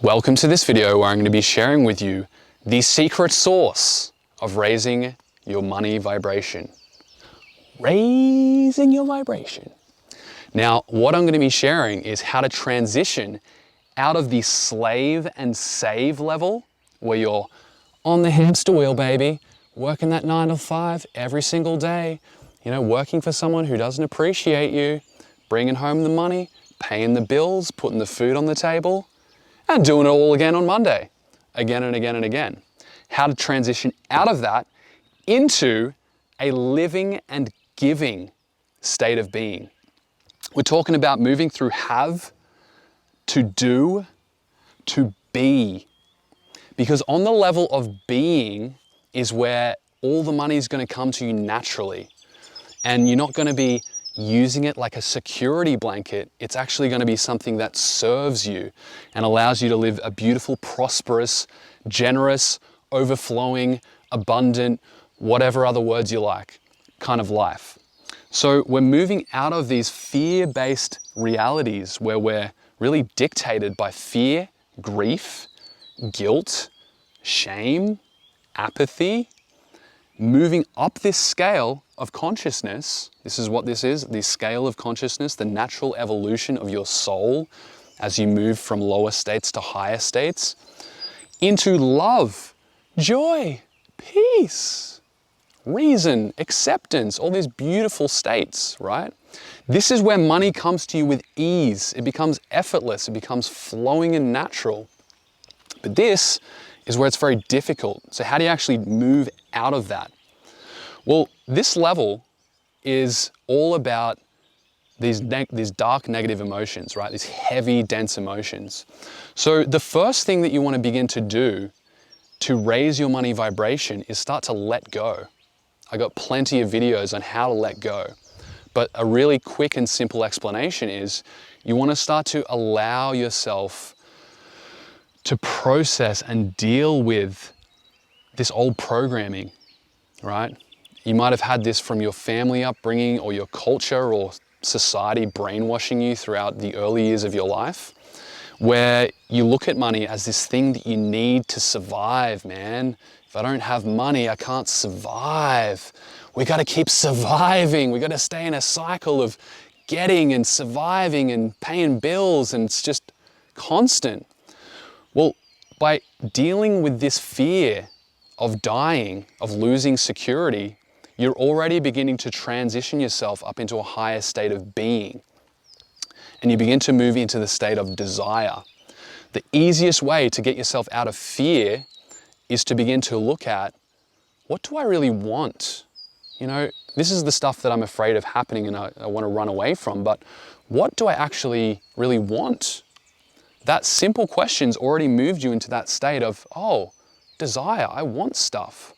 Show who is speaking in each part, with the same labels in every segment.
Speaker 1: Welcome to this video where I'm going to be sharing with you the secret sauce of raising your money vibration. Raising your vibration. Now, what I'm going to be sharing is how to transition out of the slave and save level where you're on the hamster wheel, baby, working that 9 to 5 every single day, working for someone who doesn't appreciate you, bringing home the money, paying the bills, putting the food on the table, and doing it all again on Monday, again and again and again. How to transition out of that into a living and giving state of being. We're talking about moving through have, to do, to be. Because on the level of being is where all the money is going to come to you naturally. And you're not going to be using it like a security blanket. It's actually going to be something that serves you and allows you to live a beautiful, prosperous, generous, overflowing, abundant, whatever other words you like, kind of life. So we're moving out of these fear-based realities where we're really dictated by fear, grief, guilt, shame, apathy, moving up this scale of consciousness. This is what this is, the scale of consciousness, the natural evolution of your soul as you move from lower states to higher states, into love, joy, peace, reason, acceptance, all these beautiful states, right? This is where money comes to you with ease. It becomes effortless, it becomes flowing and natural. But this is where it's very difficult. So how do you actually move out of that? Well, this level is all about these dark negative emotions, right? These heavy, dense emotions. So the first thing that you want to begin to do to raise your money vibration is start to let go. I got plenty of videos on how to let go. But a really quick and simple explanation is you want to start to allow yourself to process and deal with this old programming, right? You might have had this from your family upbringing or your culture or society brainwashing you throughout the early years of your life, where you look at money as this thing that you need to survive, man. If I don't have money, I can't survive. We got to keep surviving. We got to stay in a cycle of getting and surviving and paying bills, and it's just constant. Well, by dealing with this fear of dying, of losing security, you're already beginning to transition yourself up into a higher state of being. And you begin to move into the state of desire. The easiest way to get yourself out of fear is to begin to look at, what do I really want? This is the stuff that I'm afraid of happening and I want to run away from, but what do I actually really want? That simple question's already moved you into that state of, oh, desire, I want stuff.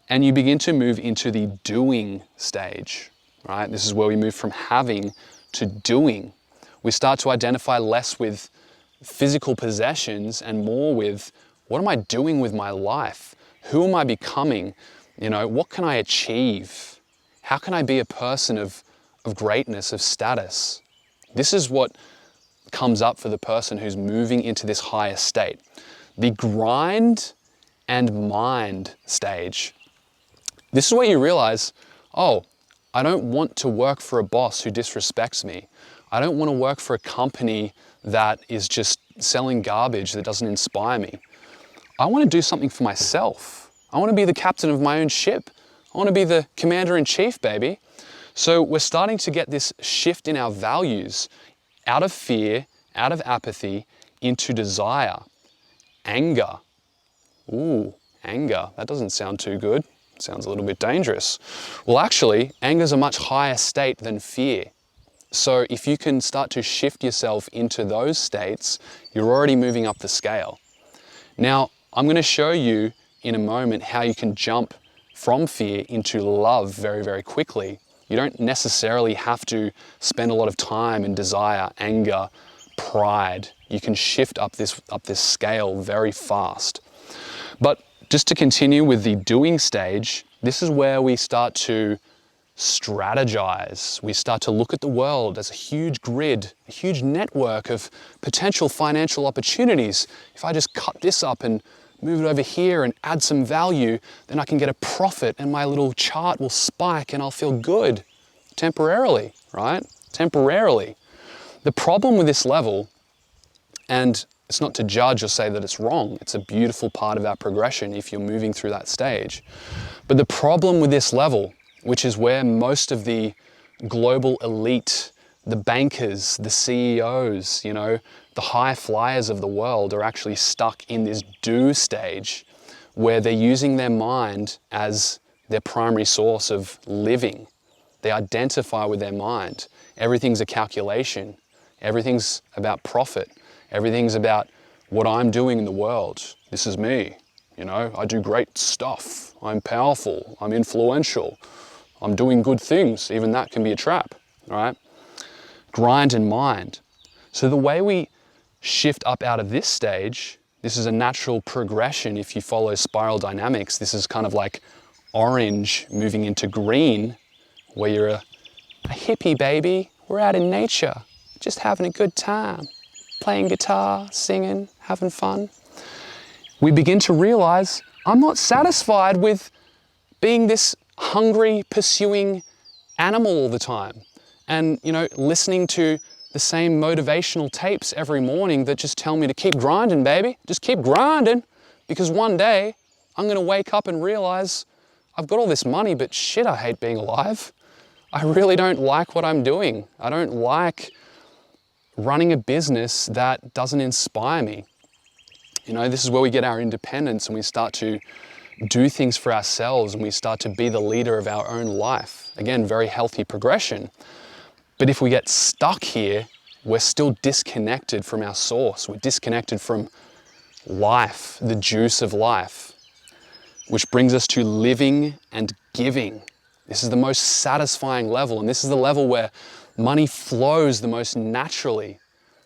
Speaker 1: And you begin to move into the doing stage, right? This is where we move from having to doing. We start to identify less with physical possessions and more with, what am I doing with my life? Who am I becoming? What can I achieve? How can I be a person of greatness, of status? This is what comes up for the person who's moving into this higher state. The grind and mind stage. This is where you realize, oh, I don't want to work for a boss who disrespects me. I don't want to work for a company that is just selling garbage that doesn't inspire me. I want to do something for myself. I want to be the captain of my own ship. I want to be the commander-in-chief, baby. So we're starting to get this shift in our values out of fear, out of apathy, into desire. Anger. Ooh, anger. That doesn't sound too good. It sounds a little bit dangerous. Well, actually, anger is a much higher state than fear. So if you can start to shift yourself into those states, you're already moving up the scale. Now, I'm going to show you in a moment how you can jump from fear into love very, very quickly. You don't necessarily have to spend a lot of time in desire, anger, pride. You can shift up this scale very fast. But just to continue with the doing stage, this is where we start to strategize. We start to look at the world as a huge grid, a huge network of potential financial opportunities. If I just cut this up and move it over here and add some value, then I can get a profit and my little chart will spike and I'll feel good temporarily, right? Temporarily. The problem with this level, and it's not to judge or say that it's wrong, it's a beautiful part of our progression if you're moving through that stage. But the problem with this level, which is where most of the global elite, the bankers, the CEOs, the high flyers of the world are actually stuck in this do stage where they're using their mind as their primary source of living. They identify with their mind. Everything's a calculation. Everything's about profit. Everything's about what I'm doing in the world. This is me. I do great stuff. I'm powerful. I'm influential. I'm doing good things. Even that can be a trap, right? Grind and mind. So the way we shift up out of this stage, this is a natural progression if you follow spiral dynamics. This is kind of like orange moving into green, where you're a hippie baby. We're out in nature, just having a good time, playing guitar, singing, having fun. We begin to realize I'm not satisfied with being this hungry, pursuing animal all the time. And, listening to the same motivational tapes every morning that just tell me to keep grinding, baby. Just keep grinding. Because one day I'm going to wake up and realize I've got all this money, but shit, I hate being alive. I really don't like what I'm doing. I don't like running a business that doesn't inspire me. This is where we get our independence and we start to do things for ourselves and we start to be the leader of our own life. Again, very healthy progression. But if we get stuck here, we're still disconnected from our source. We're disconnected from life, the juice of life, which brings us to living and giving. This is the most satisfying level, and this is the level where money flows the most naturally.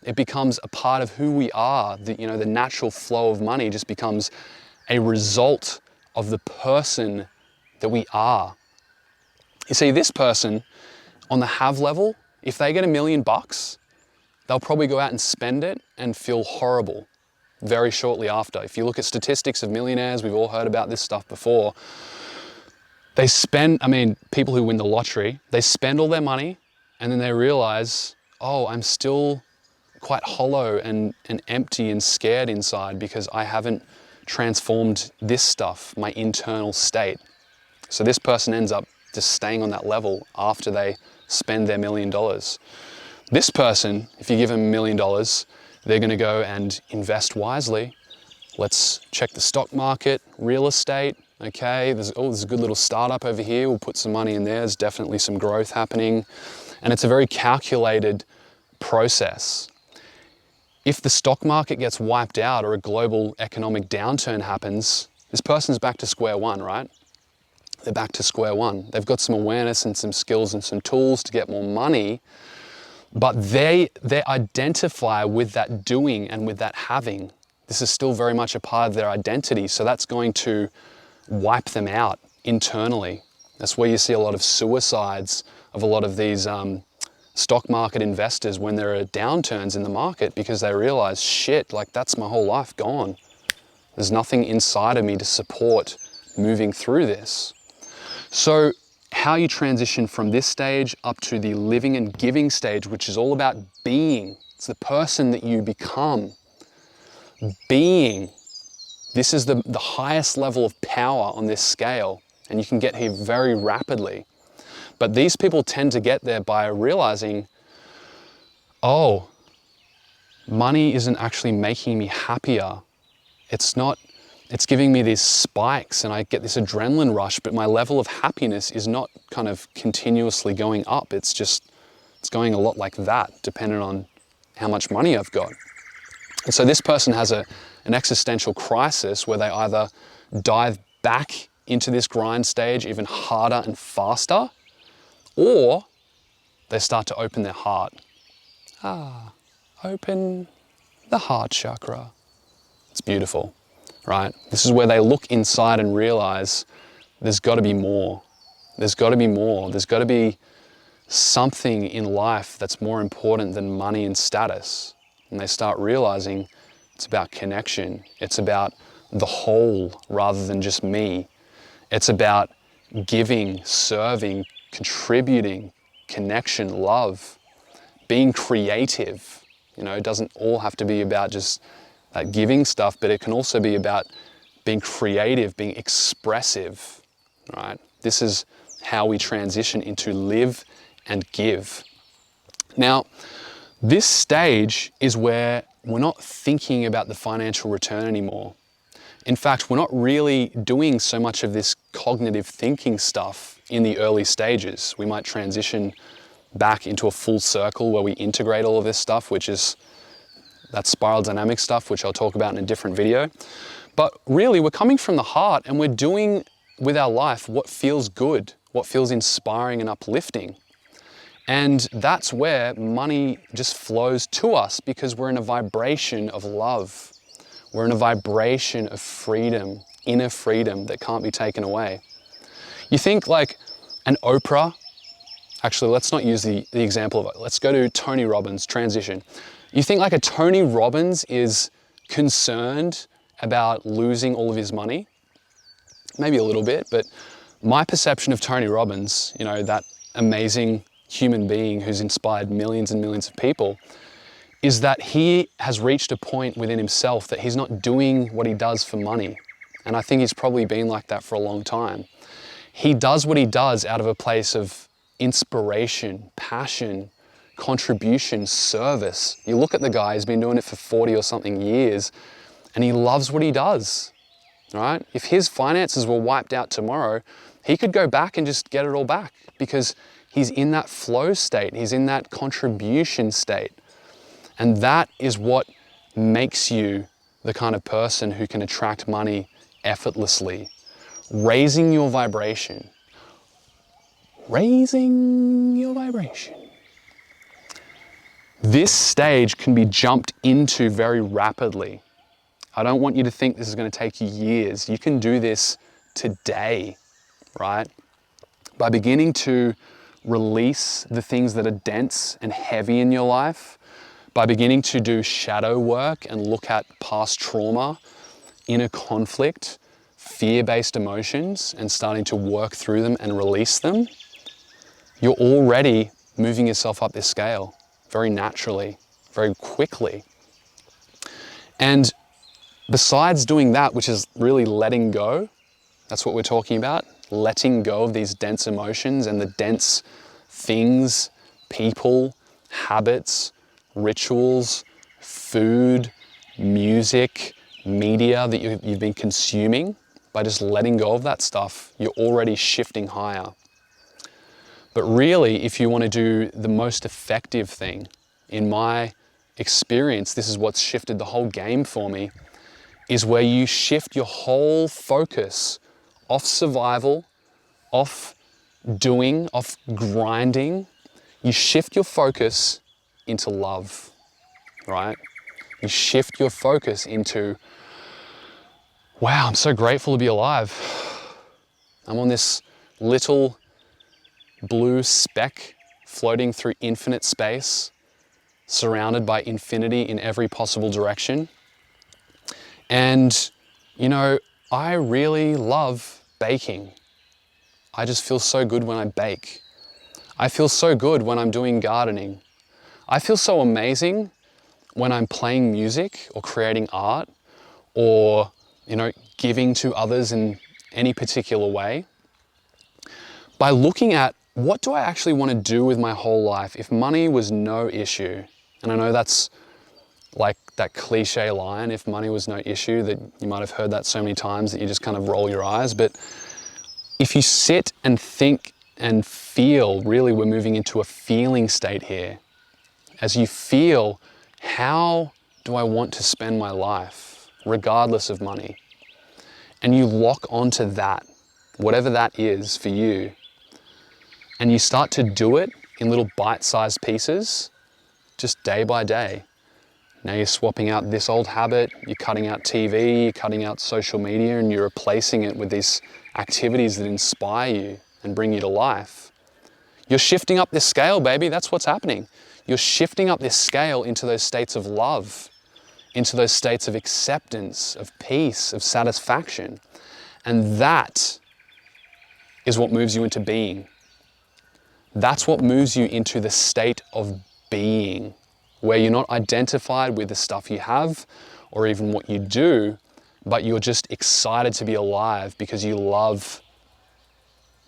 Speaker 1: It becomes a part of who we are. The natural flow of money just becomes a result of the person that we are. You see, this person on the have level, if they get $1 million, they'll probably go out and spend it and feel horrible very shortly after. If you look at statistics of millionaires, we've all heard about this stuff before. They spend, people who win the lottery, they spend all their money and then they realize, oh, I'm still quite hollow and empty and scared inside because I haven't transformed this stuff, my internal state. So this person ends up just staying on that level after they spend their $1 million. This person, if you give them $1 million, they're going to go and invest wisely. Let's check the stock market, real estate. Okay, there's a good little startup over here. We'll put some money in there. There's definitely some growth happening. And it's a very calculated process. If the stock market gets wiped out or a global economic downturn happens, this person's back to square one, right? They're back to square one. They've got some awareness and some skills and some tools to get more money, but they identify with that doing and with that having. This is still very much a part of their identity, so that's going to wipe them out internally. That's where you see a lot of suicides of a lot of these stock market investors when there are downturns in the market, because they realize, shit, like that's my whole life gone. There's nothing inside of me to support moving through this. So how you transition from this stage up to the living and giving stage, which is all about being. It's the person that you become. Being. This is the highest level of power on this scale, and you can get here very rapidly. But these people tend to get there by realizing, oh, money isn't actually making me happier. It's giving me these spikes and I get this adrenaline rush, but my level of happiness is not kind of continuously going up. It's going a lot like that, depending on how much money I've got. And so this person has an existential crisis where they either dive back into this grind stage even harder and faster, or they start to open their heart. Open the heart chakra. It's beautiful, right? This is where they look inside and realize there's got to be more. There's got to be more. There's got to be something in life that's more important than money and status. And they start realizing it's about connection. It's about the whole rather than just me. It's about giving, serving, contributing, connection, love, being creative. You know, it doesn't all have to be about just that giving stuff, but it can also be about being creative, being expressive, right? This is how we transition into live and give. Now, this stage is where we're not thinking about the financial return anymore. In fact, we're not really doing so much of this cognitive thinking stuff in the early stages. We might transition back into a full circle where we integrate all of this stuff, which is that spiral dynamic stuff, which I'll talk about in a different video. But really, we're coming from the heart and we're doing with our life what feels good, what feels inspiring and uplifting. And that's where money just flows to us because we're in a vibration of love. We're in a vibration of freedom, inner freedom that can't be taken away. You think like an Oprah, actually let's not use the example of it. Let's go to Tony Robbins, transition. You think like a Tony Robbins is concerned about losing all of his money? Maybe a little bit, but my perception of Tony Robbins, you know, that amazing human being who's inspired millions and millions of people, is that he has reached a point within himself that he's not doing what he does for money. And I think he's probably been like that for a long time. He does what he does out of a place of inspiration, passion, contribution, service. You look at the guy, he's been doing it for 40 or something years, and he loves what he does, right? If his finances were wiped out tomorrow, he could go back and just get it all back because he's in that flow state, he's in that contribution state. And that is what makes you the kind of person who can attract money effortlessly. Raising your vibration. Raising your vibration. This stage can be jumped into very rapidly. I don't want you to think this is going to take you years. You can do this today, right? By beginning to release the things that are dense and heavy in your life, by beginning to do shadow work and look at past trauma, inner conflict, fear-based emotions, and starting to work through them and release them, you're already moving yourself up this scale very naturally, very quickly. And besides doing that, which is really letting go, that's what we're talking about, letting go of these dense emotions and the dense things, people, habits, rituals, food, music, media that you've been consuming. By just letting go of that stuff, you're already shifting higher. But really, if you want to do the most effective thing, in my experience, this is what's shifted the whole game for me, is where you shift your whole focus off survival, off doing, off grinding. You shift your focus into love, right? You shift your focus into, wow, I'm so grateful to be alive. I'm on this little blue speck floating through infinite space, surrounded by infinity in every possible direction. And, you know, I really love baking. I just feel so good when I bake. I feel so good when I'm doing gardening. I feel so amazing when I'm playing music or creating art or, you know, giving to others in any particular way. By looking at what do I actually want to do with my whole life if money was no issue? And I know that's like that cliche line, if money was no issue, that you might have heard that so many times that you just kind of roll your eyes. But if you sit and think and feel, really we're moving into a feeling state here. As you feel, how do I want to spend my life, regardless of money? And you lock onto that, whatever that is for you. And you start to do it in little bite-sized pieces, just day by day. Now you're swapping out this old habit, you're cutting out TV, you're cutting out social media, and you're replacing it with these activities that inspire you and bring you to life. You're shifting up this scale, baby. That's what's happening. You're shifting up this scale into those states of love, into those states of acceptance, of peace, of satisfaction. And that is what moves you into being. That's what moves you into the state of being, where you're not identified with the stuff you have or even what you do, but you're just excited to be alive because you love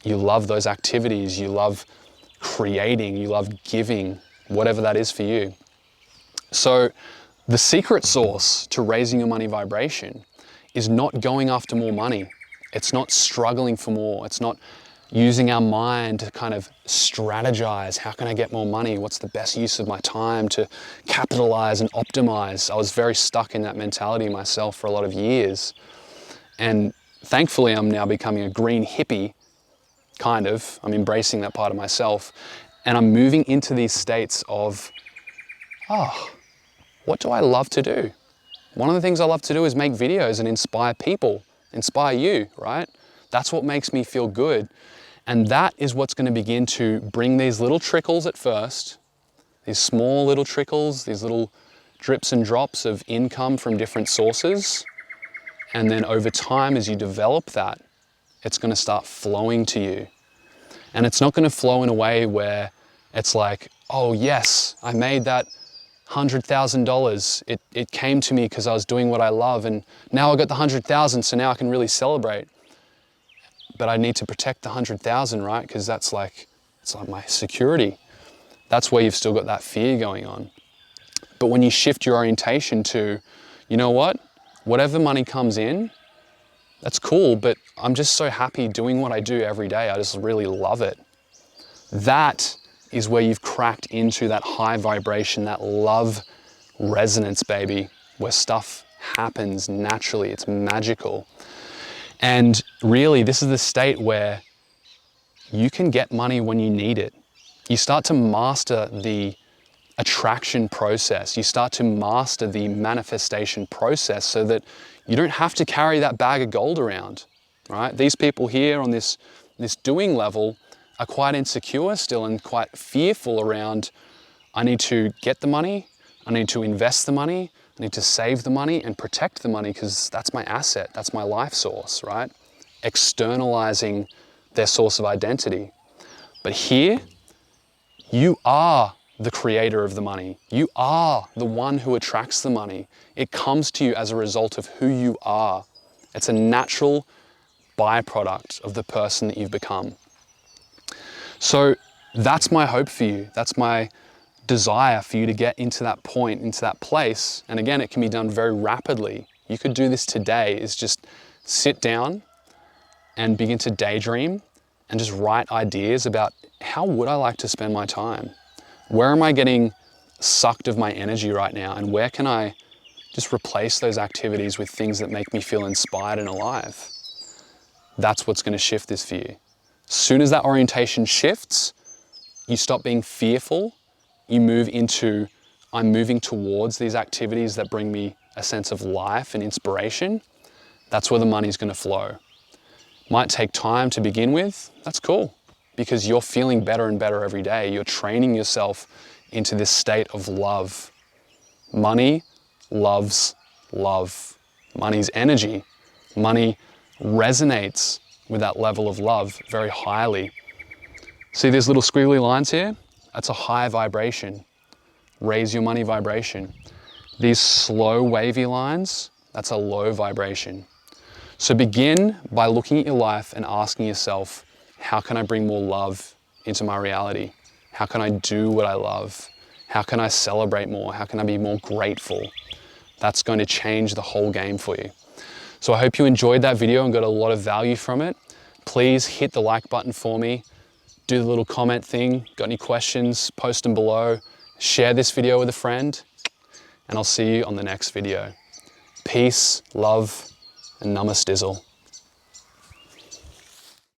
Speaker 1: those activities, you love creating, you love giving, whatever that is for you. So the secret sauce to raising your money vibration is not going after more money. It's not struggling for more. It's not using our mind to kind of strategize. How can I get more money? What's the best use of my time to capitalize and optimize? I was very stuck in that mentality myself for a lot of years. And thankfully, I'm now becoming a green hippie, kind of. I'm embracing that part of myself. And I'm moving into these states of, what do I love to do? One of the things I love to do is make videos and inspire people, inspire you, right? That's what makes me feel good. And that is what's going to begin to bring these little trickles at first, these small little trickles, these little drips and drops of income from different sources. And then over time, as you develop that, it's going to start flowing to you. And it's not going to flow in a way where it's like, oh yes, I made that $100,000. It came to me because I was doing what I love, and now I got the 100,000, so now I can really celebrate. But I need to protect the 100,000, right? Because it's like my security. That's where you've still got that fear going on. But when you shift your orientation to, you know what? Whatever money comes in, that's cool, but I'm just so happy doing what I do every day. I just really love it. That is where you've cracked into that high vibration, that love resonance, baby, where stuff happens naturally. It's magical. And really, this is the state where you can get money when you need it. You start to master the attraction process. You start to master the manifestation process so that you don't have to carry that bag of gold around, right? These people here on this doing level are quite insecure still and quite fearful around, I need to get the money, I need to invest the money, I need to save the money and protect the money because that's my asset, that's my life source, right? Externalizing their source of identity. But here, you are the creator of the money. You are the one who attracts the money. It comes to you as a result of who you are. It's a natural byproduct of the person that you've become. So that's my hope for you. That's my desire for you to get into that point, into that place. And again, it can be done very rapidly. You could do this today, is just sit down and begin to daydream and just write ideas about how would I like to spend my time? Where am I getting sucked of my energy right now? And where can I just replace those activities with things that make me feel inspired and alive? That's what's going to shift this for you. As soon as that orientation shifts, you stop being fearful. You move into, I'm moving towards these activities that bring me a sense of life and inspiration. That's where the money's going to flow. Might take time to begin with. That's cool, because you're feeling better and better every day. You're training yourself into this state of love. Money loves love. Money's energy. Money resonates with that level of love very highly. See these little squiggly lines here? That's a high vibration. Raise your money vibration. These slow wavy lines, that's a low vibration. So begin by looking at your life and asking yourself, how can I bring more love into my reality? How can I do what I love? How can I celebrate more? How can I be more grateful? That's going to change the whole game for you. So I hope you enjoyed that video and got a lot of value from it. Please hit the like button for me. Do the little comment thing. Got any questions? Post them below. Share this video with a friend. And I'll see you on the next video. Peace, love, and namastizzle.